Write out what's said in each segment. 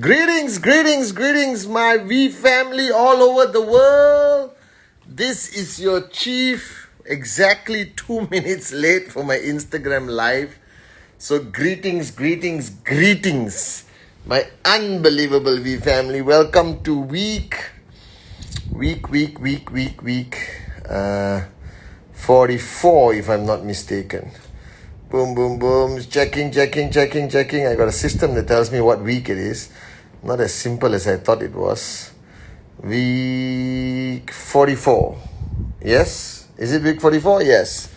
Greetings, greetings, greetings, my V family all over the world. This is your chief, exactly 2 minutes late for my Instagram live. So, greetings, greetings, greetings, my unbelievable V family. Welcome to week 44, if I'm not mistaken. Boom, boom, boom. Checking. I got a system that tells me what week it is. Not as simple as I thought it was. Week 44. Yes? Is it week 44? Yes.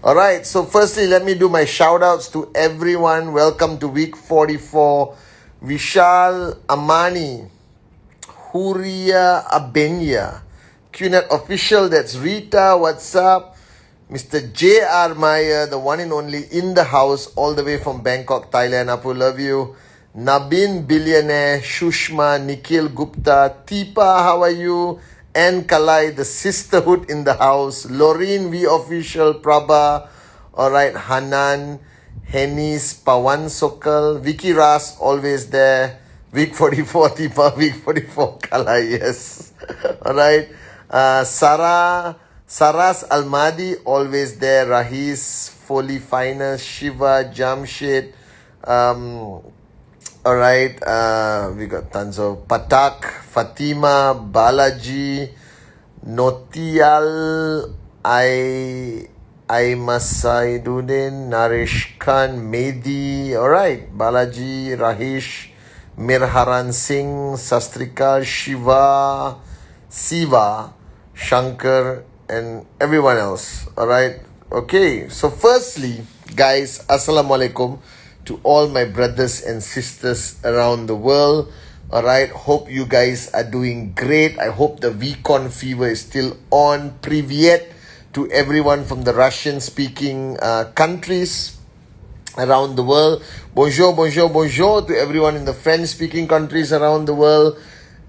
Alright, so firstly, let me do my shout outs to everyone. Welcome to week 44. Vishal Amani, Huria Abenya, QNet Official, that's Rita, what's up? Mr. J.R. Meyer, the one and only in the house, all the way from Bangkok, Thailand. Apu, love you. Nabin Billionaire, Shushma, Nikhil Gupta, Tipa, how are you? And Kalai, the sisterhood in the house. Loreen V Official, Prabha. Alright, Hanan, Henis, Pawan Sokal, Vicky Ras, always there. Week 44, Tipa, week 44, Kalai, yes. Alright, Saras Almadi, always there. Rahis, Foley Finest, Shiva, Jamshid. Alright, we got tons of Patak, Fatima, Balaji, Notial, Masaiduddin, Naresh Khan, Mehdi. Alright, Balaji, Rahish, Mirharan Singh, Sastrika, Shiva, Siva, Shankar, and everyone else. Alright, okay. So firstly, guys, Assalamu alaikum to all my brothers and sisters around the world. Alright, hope you guys are doing great. I hope the VCon fever is still on. Privyet to everyone from the Russian speaking countries around the world. Bonjour to everyone in the French speaking countries around the world.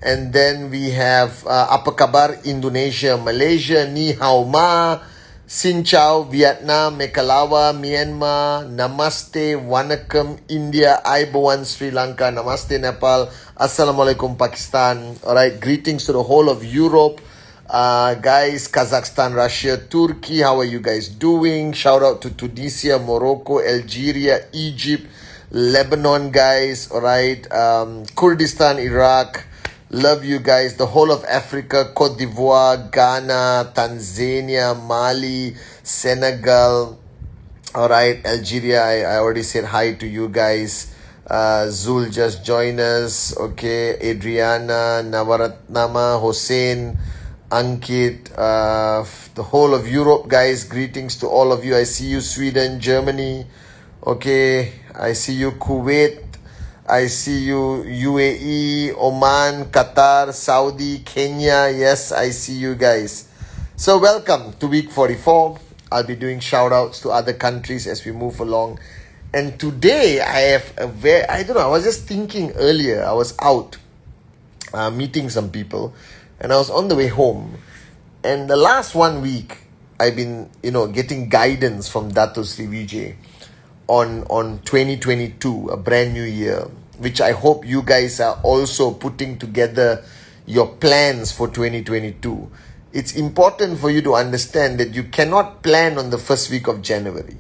And then we have apa kabar Indonesia, Malaysia, Ni Hao Ma, Xin Chao, Vietnam, Mekalawa, Myanmar, Namaste, Wanakam, India, Aibawan, Sri Lanka, Namaste, Nepal, Assalamualaikum, Pakistan. Alright, greetings to the whole of Europe. Guys, Kazakhstan, Russia, Turkey, how are you guys doing? Shout out to Tunisia, Morocco, Algeria, Egypt, Lebanon, guys. Alright, Kurdistan, Iraq. Love you guys. The whole of Africa, Cote d'Ivoire, Ghana, Tanzania, Mali, Senegal. Alright, Algeria, I already said hi to you guys. Zul just joined us. Okay, Adriana, Navaratnama, Hossein, Ankit, the whole of Europe, guys. Greetings to all of you. I see you, Sweden, Germany. Okay, I see you, Kuwait. I see you, UAE, Oman, Qatar, Saudi, Kenya. Yes, I see you guys. So welcome to week 44. I'll be doing shout outs to other countries as we move along. And today I have I was just thinking earlier. I was out meeting some people and I was on the way home. And the last 1 week, I've been, getting guidance from Dato Sri Vijay on 2022, a brand new year, which I hope you guys are also putting together your plans for 2022. It's important for you to understand that you cannot plan on the first week of January.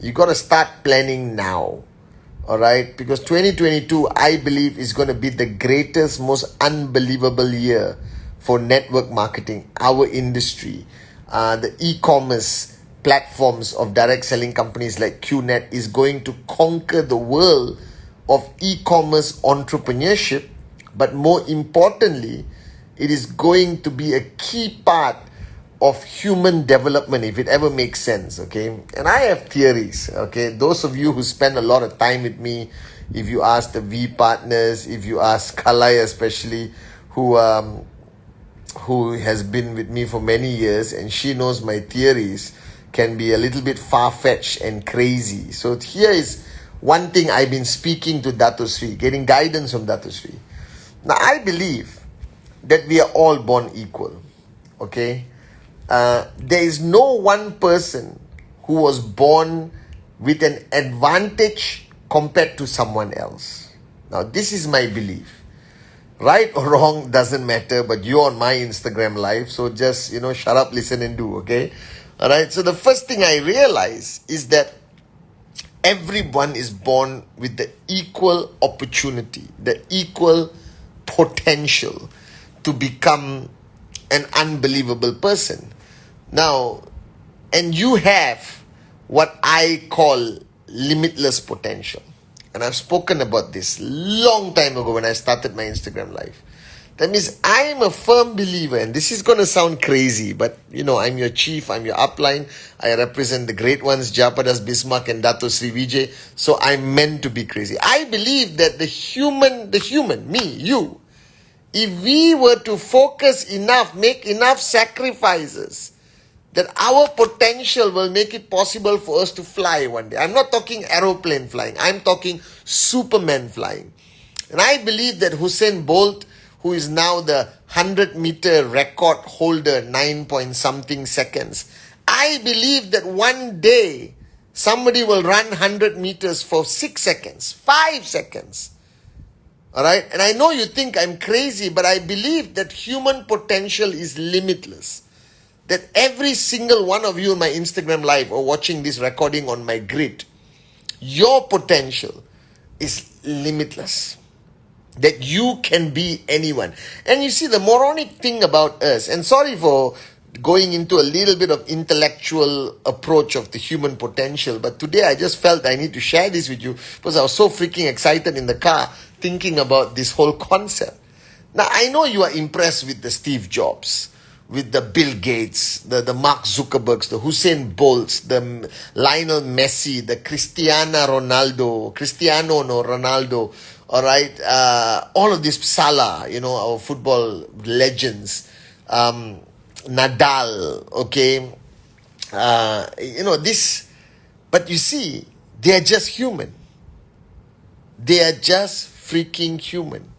You got to start planning now. Alright? Because 2022, I believe, is going to be the greatest, most unbelievable year for network marketing, our industry, the e-commerce platforms of direct selling companies like QNet is going to conquer the world of e-commerce entrepreneurship. But more importantly, it is going to be a key part of human development, if it ever makes sense. Okay, and I have theories. Okay, those of you who spend a lot of time with me, if you ask the V partners, if you ask Kalai especially, who has been with me for many years, and she knows my theories can be a little bit far-fetched and crazy. So here is one thing I've been speaking to Dato Sri, getting guidance from Dato Sri. Now, I believe that we are all born equal. Okay? There is no one person who was born with an advantage compared to someone else. Now, this is my belief. Right or wrong doesn't matter, but you're on my Instagram live, so just, shut up, listen and do, okay? All right, so the first thing I realize is that everyone is born with the equal opportunity, the equal potential to become an unbelievable person. Now, and you have what I call limitless potential. And I've spoken about this long time ago when I started my Instagram live. That means I'm a firm believer, and this is going to sound crazy, but I'm your chief, I'm your upline. I represent the great ones, Japadas, Bismarck, and Dato Sri Vijay. So I'm meant to be crazy. I believe that the human, me, you, if we were to focus enough, make enough sacrifices, that our potential will make it possible for us to fly one day. I'm not talking aeroplane flying. I'm talking Superman flying. And I believe that Usain Bolt, who is now the 100-meter record holder, 9 point something seconds, I believe that one day somebody will run 100 meters for 6 seconds, 5 seconds. All right? And I know you think I'm crazy, but I believe that human potential is limitless. That every single one of you on my Instagram live or watching this recording on my grid, your potential is limitless. That you can be anyone. And you see, the moronic thing about us, and sorry for going into a little bit of intellectual approach of the human potential, but today I just felt I need to share this with you because I was so freaking excited in the car thinking about this whole concept. Now, I know you are impressed with the Steve Jobs, with the Bill Gates, the Mark Zuckerbergs, the Usain Bolts, the Lionel Messi, the Cristiano Ronaldo, all right, all of this, Salah, our football legends, Nadal, okay, this, but you see, they are just human. They are just freaking human.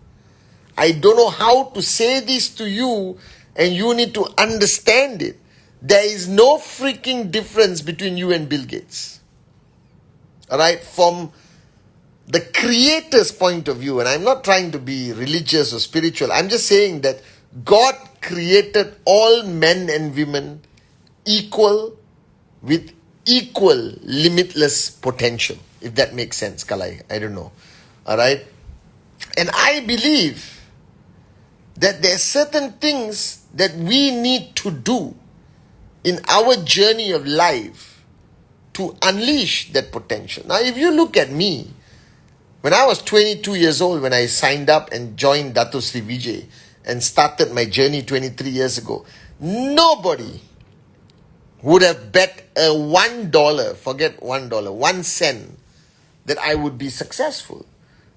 I don't know how to say this to you, and you need to understand it. There is no freaking difference between you and Bill Gates. All right? From the creator's point of view, and I'm not trying to be religious or spiritual, I'm just saying that God created all men and women equal with equal limitless potential, if that makes sense, Kalai. I don't know. All right? And I believe that there are certain things that we need to do in our journey of life to unleash that potential. Now, if you look at me, when I was 22 years old, when I signed up and joined Dato Sri Vijay and started my journey 23 years ago, nobody would have bet $1, forget $1, 1 cent, that I would be successful.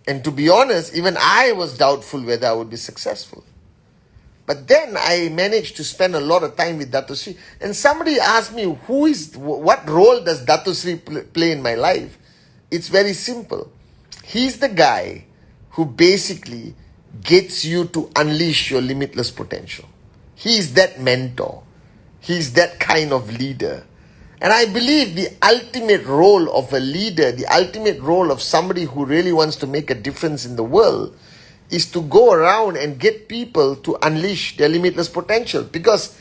And to be honest, even I was doubtful whether I would be successful. But then I managed to spend a lot of time with Dato Sri. And somebody asked me, what role does Dato Sri play in my life? It's very simple. He's the guy who basically gets you to unleash your limitless potential. He's that mentor. He's that kind of leader. And I believe the ultimate role of a leader, the ultimate role of somebody who really wants to make a difference in the world, is to go around and get people to unleash their limitless potential. Because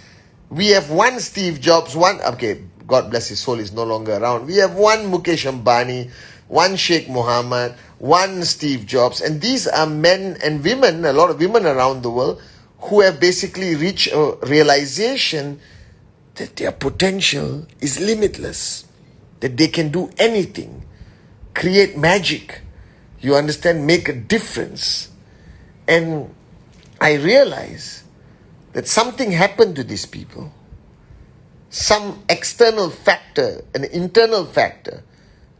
we have one Steve Jobs, God bless his soul, is no longer around. We have one Mukesh Ambani, one Sheikh Mohammed, one Steve Jobs. And these are men and women, a lot of women around the world, who have basically reached a realization that their potential is limitless. That they can do anything. Create magic. You understand? Make a difference. And I realize that something happened to these people. Some external factor, an internal factor,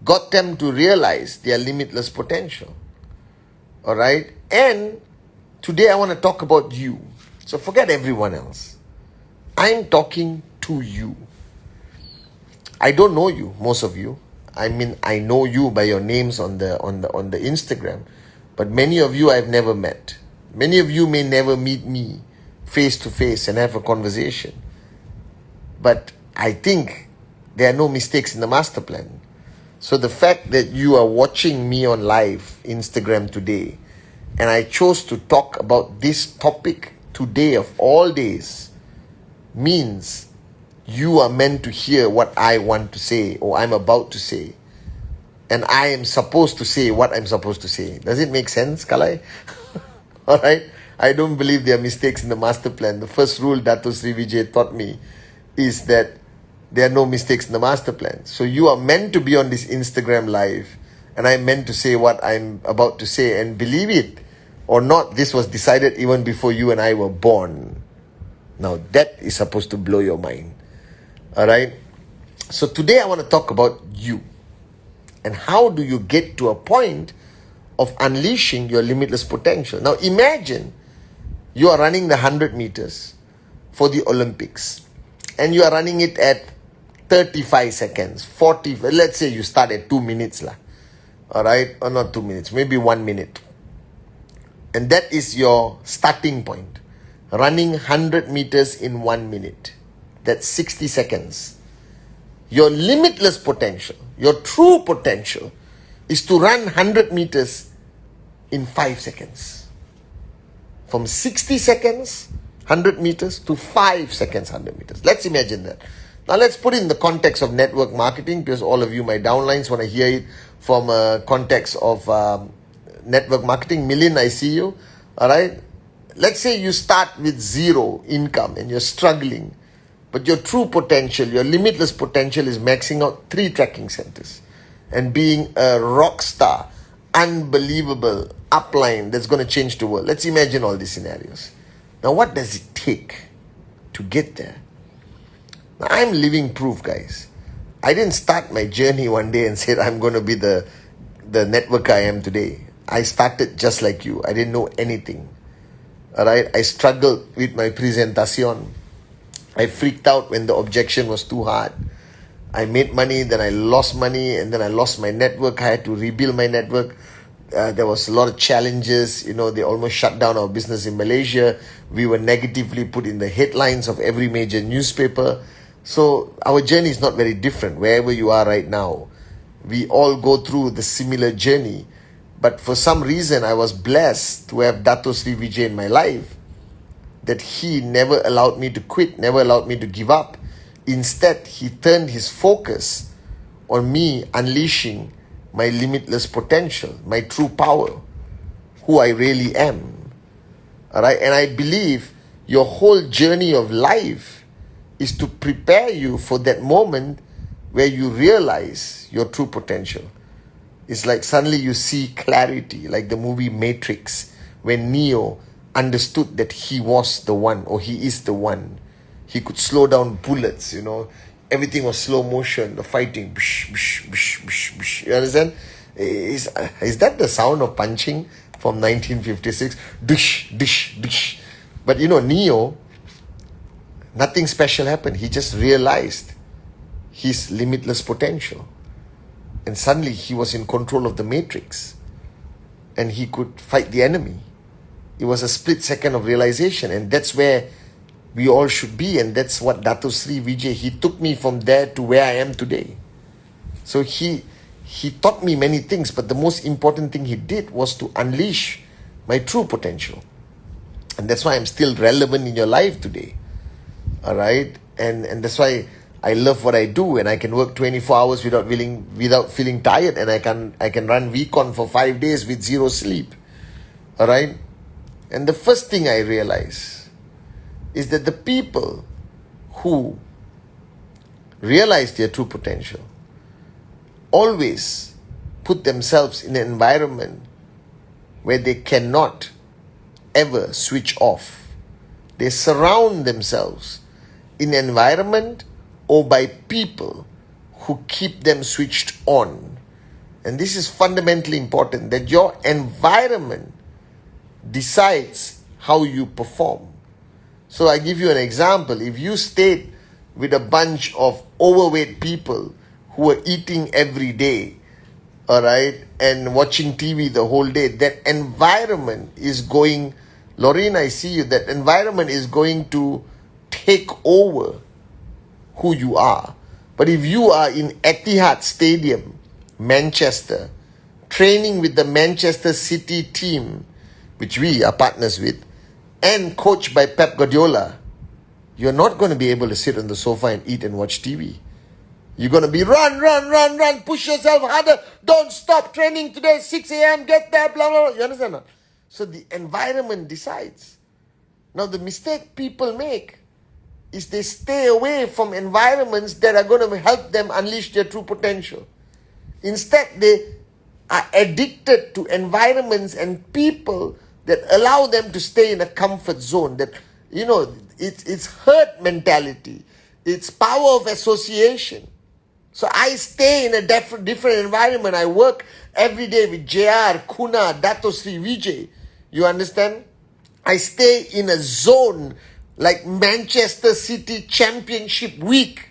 got them to realize their limitless potential. All right? And today I want to talk about you. So forget everyone else. I'm talking to you. I don't know you, most of you. I mean, I know you by your names on the Instagram, but many of you I've never met. Many of you may never meet me face to face and have a conversation. But I think there are no mistakes in the master plan. So the fact that you are watching me on live Instagram today And I chose to talk about this topic today of all days means you are meant to hear what I want to say or I'm about to say. And I am supposed to say what I'm supposed to say. Does it make sense, Kalai? Alright? I don't believe there are mistakes in the master plan. The first rule Dato Sri Vijay taught me is that there are no mistakes in the master plan. So you are meant to be on this Instagram live, and I'm meant to say what I'm about to say. And believe it or not, this was decided even before you and I were born. Now that is supposed to blow your mind. Alright? So today I want to talk about you. And how do you get to a point of unleashing your limitless potential? Now imagine you are running the 100 meters for the Olympics. And you are running it at 35 seconds, 40, let's say you start at 2 minutes. Alright? Or not 2 minutes, maybe 1 minute. And that is your starting point. Running 100 meters in 1 minute. That's 60 seconds. Your limitless potential, your true potential, is to run 100 meters in 5 seconds. From 60 seconds, 100 meters, to 5 seconds, 100 meters. Let's imagine that. Now let's put it in the context of network marketing, because all of you, my downlines, want to hear it from a context of network marketing. Milin, I see you. All right. Let's say you start with zero income and you're struggling. But your true potential, your limitless potential, is maxing out 3 tracking centers and being a rock star, unbelievable upline that's going to change the world. Let's imagine all these scenarios. Now, what does it take to get there? Now, I'm living proof, guys. I didn't start my journey one day and said I'm going to be the networker I am today. I started just like you. I didn't know anything. All right? I struggled with my presentation. I freaked out when the objection was too hard. I made money, then I lost money, and then I lost my network. I had to rebuild my network. There was a lot of challenges. You know, they almost shut down our business in Malaysia. We were negatively put in the headlines of every major newspaper. So our journey is not very different wherever you are right now. We all go through the similar journey. But for some reason, I was blessed to have Dato Sri Vijay in my life, that he never allowed me to quit, never allowed me to give up. Instead, he turned his focus on me unleashing my limitless potential, my true power, who I really am. All right? And I believe your whole journey of life is to prepare you for that moment where you realize your true potential. It's like suddenly you see clarity, like the movie Matrix, when Neo understood that he was the one, or he is the one. He could slow down bullets, you know. Everything was slow motion, the fighting. Bish, bish, bish, bish, bish. You understand? Is that the sound of punching from 1956? Dish, dish, dish. But you know, Neo, nothing special happened. He just realized his limitless potential. And suddenly he was in control of the Matrix. And he could fight the enemy. It was a split second of realization, and that's where we all should be. And that's what Dato Sri Vijay, he took me from there to where I am today. So he taught me many things, but the most important thing he did was to unleash my true potential. And that's why I'm still relevant in your life today. All right? And that's why I love what I do, and I can work 24 hours without feeling tired, and I can run VCon for 5 days with 0 sleep. All right? And the first thing I realize is that the people who realize their true potential always put themselves in an environment where they cannot ever switch off. They surround themselves in an environment or by people who keep them switched on. And this is fundamentally important, that your environment decides how you perform. So I give you an example. If you stayed with a bunch of overweight people who are eating every day, all right, and watching TV the whole day, that environment is going, Lorraine, I see you, that environment is going to take over who you are. But if you are in Etihad Stadium, Manchester, training with the Manchester City team, which we are partners with, and coached by Pep Guardiola, you're not going to be able to sit on the sofa and eat and watch TV. You're going to be run, push yourself harder, don't stop training today, 6 a.m., get there, blah, blah, blah. You understand that? So the environment decides. Now the mistake people make is they stay away from environments that are going to help them unleash their true potential. Instead, they are addicted to environments and people that allow them to stay in a comfort zone. That, it's herd mentality. It's power of association. So I stay in a different environment. I work every day with JR, Kuna, Dato Sri Vijay. You understand? I stay in a zone like Manchester City Championship week.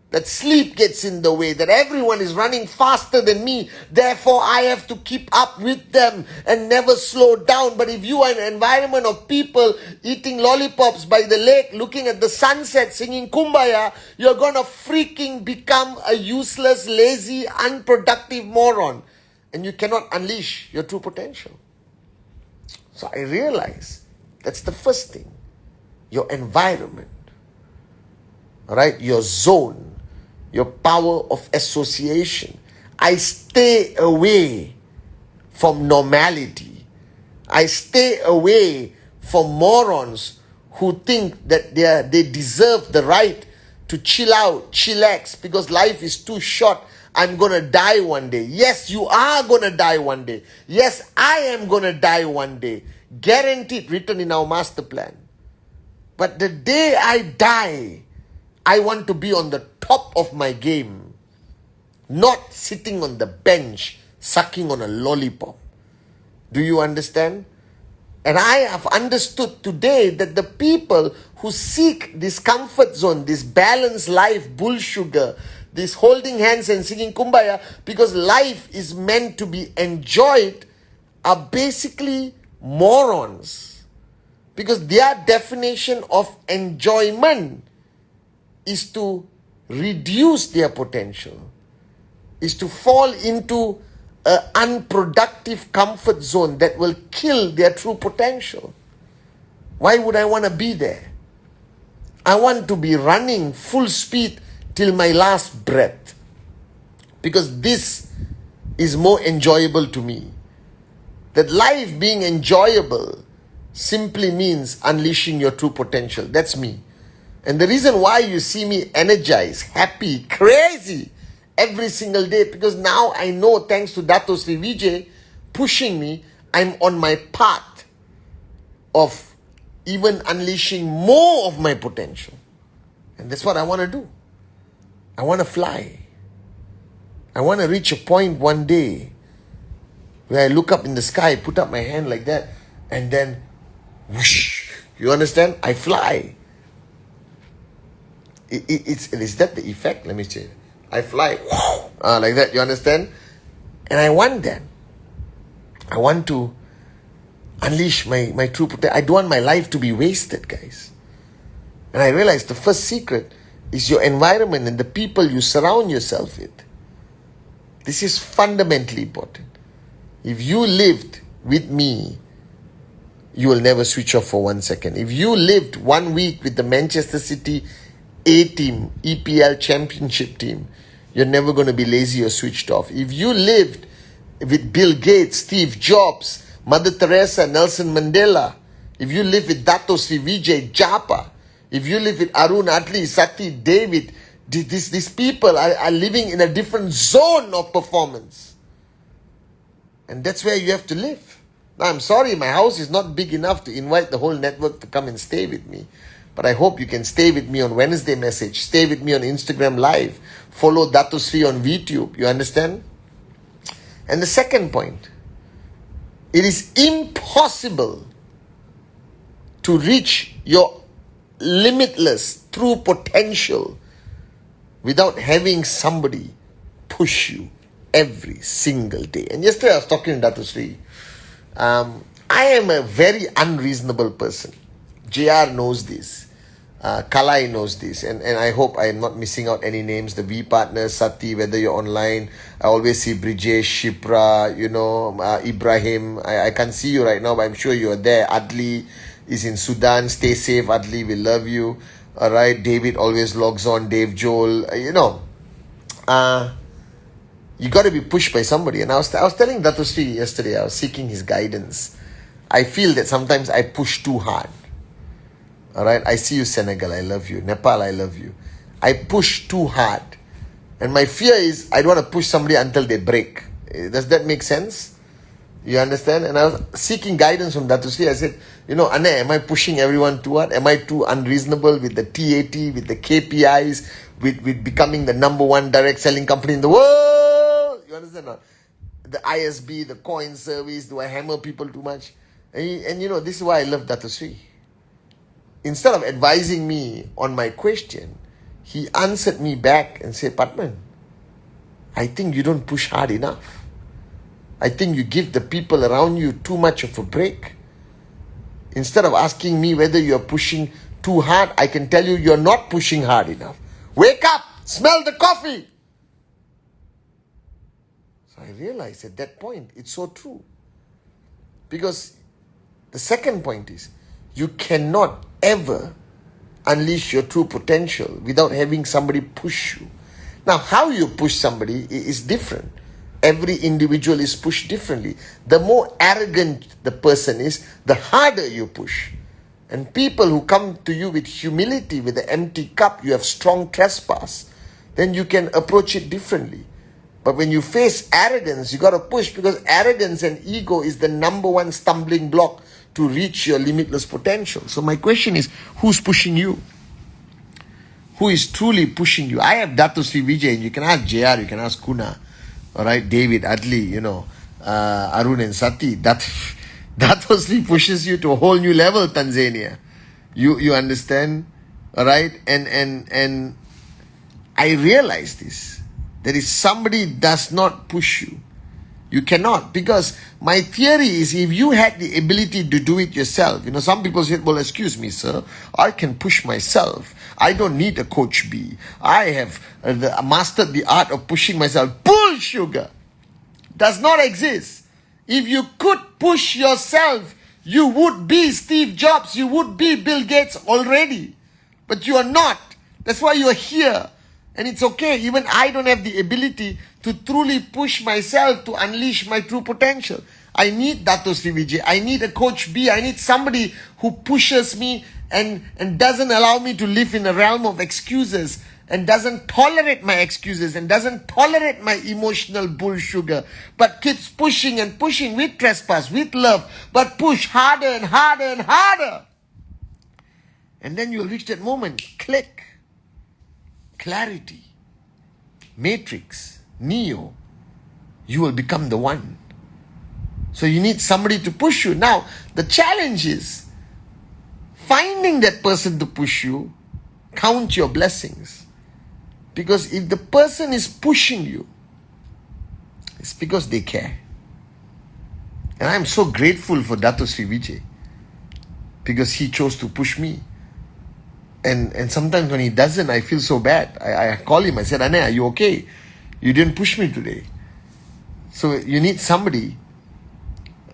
That sleep gets in the way, that everyone is running faster than me. Therefore, I have to keep up with them and never slow down. But if you are in an environment of people eating lollipops by the lake, looking at the sunset, singing Kumbaya, you're going to freaking become a useless, lazy, unproductive moron. And you cannot unleash your true potential. So I realize that's the first thing. Your environment. All right? Your zone. Your power of association. I stay away from normality. I stay away from morons who think that they deserve the right to chill out, chillax, because life is too short. I'm going to die one day. Yes, you are going to die one day. Yes, I am going to die one day. Guaranteed, written in our master plan. But the day I die, I want to be on the top of my game, not sitting on the bench, sucking on a lollipop. Do you understand? And I have understood today that the people who seek this comfort zone, this balanced life, bull sugar, this holding hands and singing Kumbaya, because life is meant to be enjoyed, are basically morons. Because their definition of enjoyment is to reduce their potential, is to fall into an unproductive comfort zone that will kill their true potential. Why would I want to be there? I want to be running full speed till my last breath, because this is more enjoyable to me. That life being enjoyable simply means unleashing your true potential. That's me. And the reason why you see me energized, happy, crazy every single day, because now I know, thanks to Dato Sri Vijay pushing me, I'm on my path of even unleashing more of my potential. And that's what I want to do. I want to fly. I want to reach a point one day where I look up in the sky, put up my hand like that, and then whoosh. You understand? I fly. Is that the effect? Let me say. I fly like that. You understand? And I want that. I want to unleash my true potential. I don't want my life to be wasted, guys. And I realized the first secret is your environment and the people you surround yourself with. This is fundamentally important. If you lived with me, you will never switch off for 1 second. If you lived 1 week with the Manchester City A team, EPL championship team, you're never going to be lazy or switched off. If you lived with Bill Gates, Steve Jobs, Mother Teresa, Nelson Mandela, if you live with Dato Sri Vijay Japa, if you live with Arun Atli, Sati, David, these people are living in a different zone of performance. And that's where you have to live. Now, I'm sorry, my house is not big enough to invite the whole network to come and stay with me. But I hope you can stay with me on Wednesday Message, stay with me on Instagram Live, follow Dato Sri on VTube. You understand? And the second point, it is impossible to reach your limitless true potential without having somebody push you every single day. And yesterday I was talking to Dato Sri. I am a very unreasonable person. JR knows this. Kalai knows this, and I hope I am not missing out any names. The V partners, Sati, whether you're online, I always see Brijesh, Shipra, Ibrahim. I can't see you right now, but I'm sure you're there. Adli is in Sudan. Stay safe, Adli. We love you. All right. David always logs on. Dave Joel. You got to be pushed by somebody. And I was telling Dato Sri yesterday, I was seeking his guidance. I feel that sometimes I push too hard. All right, I see you, Senegal, I love you. Nepal, I love you. I push too hard. And my fear is I don't want to push somebody until they break. Does that make sense? You understand? And I was seeking guidance from Dato Sri. I said, Anne, am I pushing everyone too hard? Am I too unreasonable with the TAT, with the KPIs, with becoming the number one direct selling company in the world? You understand? The ISB, the coin service, do I hammer people too much? And this is why I love Dato Sri. Instead of advising me on my question, he answered me back and said, Patman, I think you don't push hard enough. I think you give the people around you too much of a break. Instead of asking me whether you're pushing too hard, I can tell you you're not pushing hard enough. Wake up! Smell the coffee! So I realized at that point, it's so true. Because the second point is, you cannot ever unleash your true potential without having somebody push you. Now, how you push somebody is different. Every individual is pushed differently. The more arrogant the person is, the harder you push. And people who come to you with humility, with an empty cup, you have strong trespass, then you can approach it differently. But when you face arrogance, you got to push, because arrogance and ego is the number one stumbling block to reach your limitless potential. So my question is, who's pushing you? Who is truly pushing you? I have Dato Sri Vijay, and you can ask JR, you can ask Kuna, all right, David, Adli, Arun and Sati. Dato Sri pushes you to a whole new level, Tanzania. You understand? All right? And I realize this. That if somebody does not push you, you cannot. Because my theory is, if you had the ability to do it yourself, some people say, well, excuse me, sir, I can push myself. I don't need a coach B. I have mastered the art of pushing myself. Bull sugar. Does not exist. If you could push yourself, you would be Steve Jobs. You would be Bill Gates already. But you are not. That's why you are here. And it's okay. Even I don't have the ability to truly push myself to unleash my true potential. I need Dato Sri Vijay. I need a coach B. I need somebody who pushes me and doesn't allow me to live in a realm of excuses, and doesn't tolerate my excuses, and doesn't tolerate my emotional bull sugar, but keeps pushing and pushing with trespass, with love, but push harder and harder and harder. And then you'll reach that moment. Click. Clarity, Matrix, Neo, you will become the one. So you need somebody to push you. Now, the challenge is finding that person to push you. Count your blessings. Because if the person is pushing you, it's because they care. And I'm so grateful for Dato Sri Vijay, because he chose to push me. And sometimes when he doesn't, I feel so bad. I call him. I said, Ane, are you okay? You didn't push me today. So you need somebody.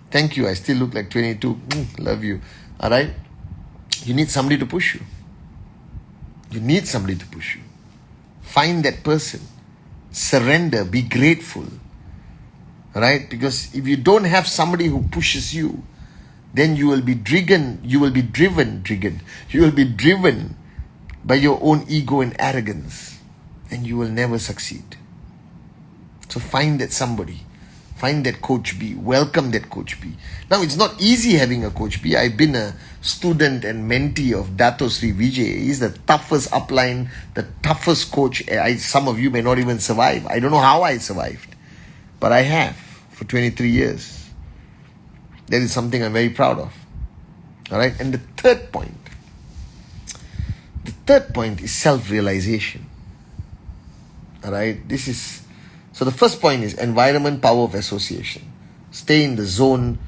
Thank you. I still look like 22. Love you. All right? You need somebody to push you. You need somebody to push you. Find that person. Surrender. Be grateful. All right? Because if you don't have somebody who pushes you, then you will be driven by your own ego and arrogance, and you will never succeed. So find that somebody. Find that coach B. Welcome that coach B. Now, it's not easy having a coach B. I've been a student and mentee of Dato Sri Vijay. He's the toughest upline, the toughest coach. Some of you may not even survive. I don't know how I survived, but I have for 23 years. That is something I'm very proud of. All right. And the third point is self-realization. All right. So the first point is environment, power of association. Stay in the zone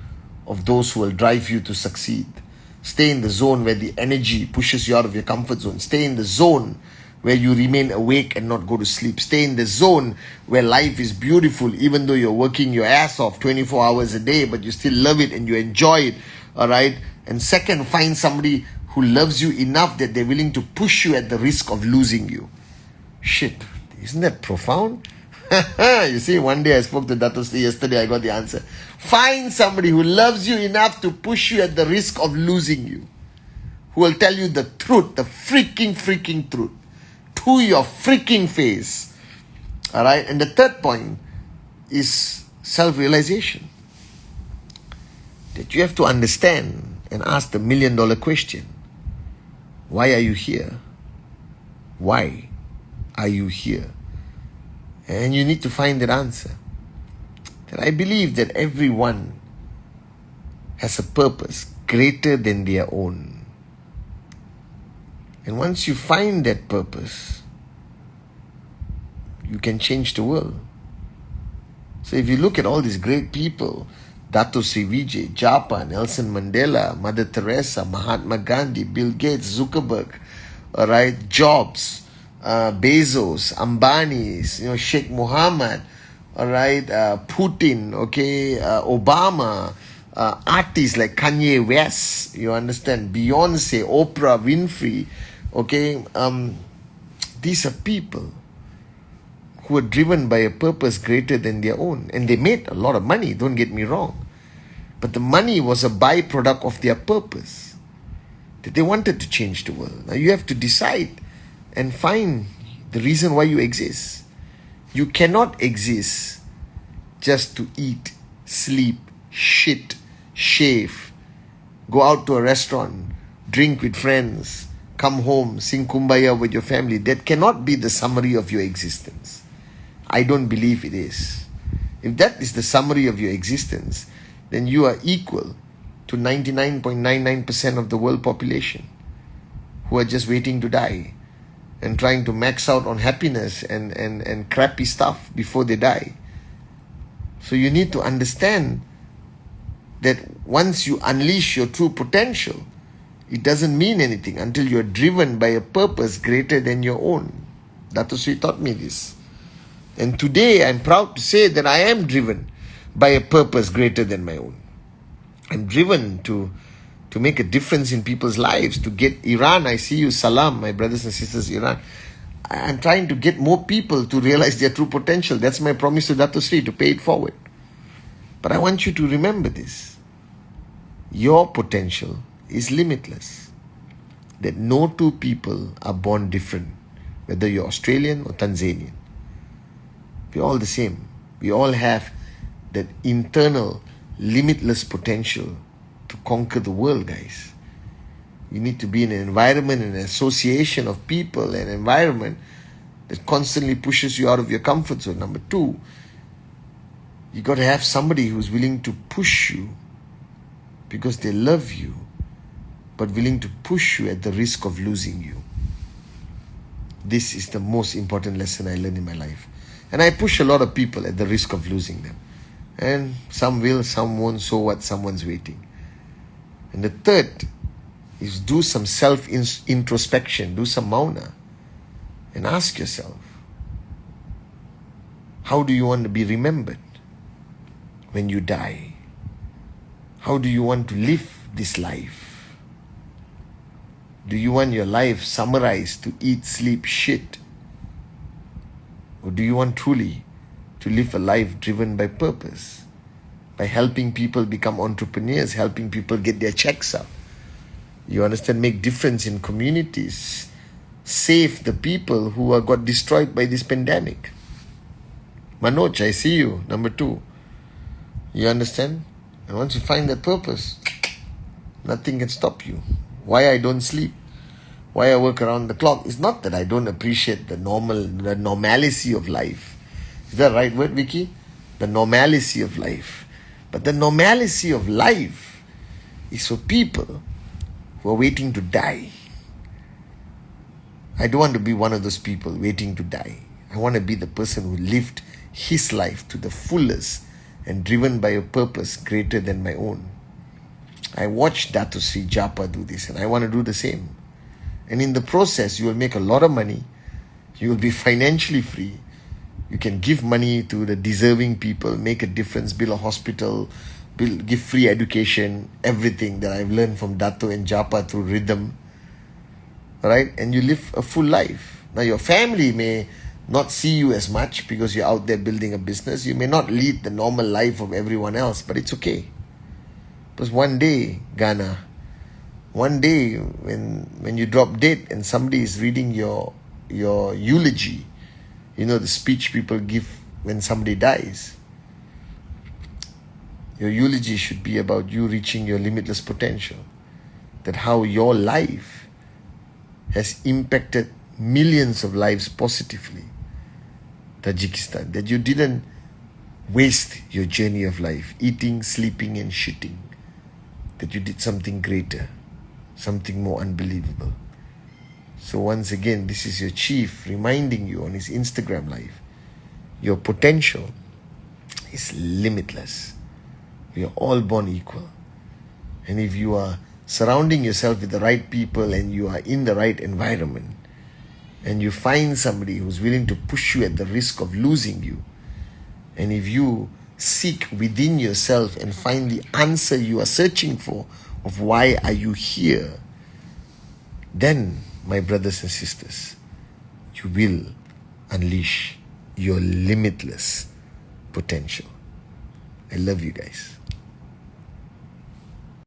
of those who will drive you to succeed. Stay in the zone where the energy pushes you out of your comfort zone. Stay in the zone where you remain awake and not go to sleep. Stay in the zone where life is beautiful, even though you're working your ass off 24 hours a day, but you still love it and you enjoy it. All right. And second, find somebody who loves you enough that they're willing to push you at the risk of losing you. Shit, isn't that profound? You see, one day I spoke to Dato Sri, yesterday I got the answer. Find somebody who loves you enough to push you at the risk of losing you. Who will tell you the truth, the freaking truth, to your freaking face. Alright, and the third point is self-realization. That you have to understand and ask the $1 million question. Why are you here? Why are you here? And you need to find that answer. And I believe that everyone has a purpose greater than their own. And once you find that purpose, you can change the world. So if you look at all these great people, Dato Sri Vijay, Japa, Nelson Mandela, Mother Teresa, Mahatma Gandhi, Bill Gates, Zuckerberg, all right, Jobs, Bezos, Ambani, Sheikh Mohammed, all right, Putin, okay, Obama, artists like Kanye West, you understand, Beyonce, Oprah Winfrey, okay, these are people who are driven by a purpose greater than their own, and they made a lot of money, don't get me wrong, but the money was a byproduct of their purpose, that they wanted to change the world. Now you have to decide and find the reason why you exist. You cannot exist just to eat, sleep, shit, shave, go out to a restaurant, drink with friends, come home, sing Kumbaya with your family. That cannot be the summary of your existence. I don't believe it is. If that is the summary of your existence, then you are equal to 99.99% of the world population who are just waiting to die and trying to max out on happiness and crappy stuff before they die. So you need to understand that once you unleash your true potential, it doesn't mean anything until you're driven by a purpose greater than your own. Dato Sri taught me this. And today I'm proud to say that I am driven by a purpose greater than my own. I'm driven to make a difference in people's lives, to get Iran. I see you, salam, my brothers and sisters, Iran. I'm trying to get more people to realize their true potential. That's my promise to Dato Sri, to pay it forward. But I want you to remember this. Your potential is limitless. That no two people are born different, whether you're Australian or Tanzanian. We're all the same. We all have that internal, limitless potential to conquer the world, guys. You need to be in an environment, an association of people, an environment that constantly pushes you out of your comfort zone. Number two, you got to have somebody who's willing to push you because they love you, but willing to push you at the risk of losing you. This is the most important lesson I learned in my life. And I push a lot of people at the risk of losing them. And some will, some won't, so what, someone's waiting. And the third is do some self-introspection, do some mauna, and ask yourself, how do you want to be remembered when you die? How do you want to live this life? Do you want your life summarized to eat, sleep, shit? Or do you want truly to live a life driven by purpose? By helping people become entrepreneurs, helping people get their checks up. You understand? Make difference in communities. Save the people who are got destroyed by this pandemic. Manoj, I see you. Number 2. You understand? And once you find that purpose, nothing can stop you. Why I don't sleep? Why I work around the clock? It's not that I don't appreciate the normalcy of life. Is that the right word, Vicky? The normalcy of life. But the normalcy of life is for people who are waiting to die. I don't want to be one of those people waiting to die. I want to be the person who lived his life to the fullest and driven by a purpose greater than my own. I watched Dato Sri Japa do this, and I want to do the same. And in the process, you will make a lot of money. You will be financially free. You can give money to the deserving people, make a difference, build a hospital, give free education, everything that I've learned from Dato and Japa through rhythm. Right? And you live a full life. Now your family may not see you as much because you're out there building a business. You may not lead the normal life of everyone else, but it's okay. Because one day, Ghana, one day when you drop dead and somebody is reading your eulogy, you know, the speech people give when somebody dies, your eulogy should be about you reaching your limitless potential. That how your life has impacted millions of lives positively. Tajikistan, that you didn't waste your journey of life, eating, sleeping and shitting. That you did something greater, something more unbelievable. So once again, this is your chief reminding you on his Instagram live, your potential is limitless. We are all born equal. And if you are surrounding yourself with the right people and you are in the right environment, and you find somebody who's willing to push you at the risk of losing you, and if you seek within yourself and find the answer you are searching for of why are you here, then, my brothers and sisters, you will unleash your limitless potential. I love you guys.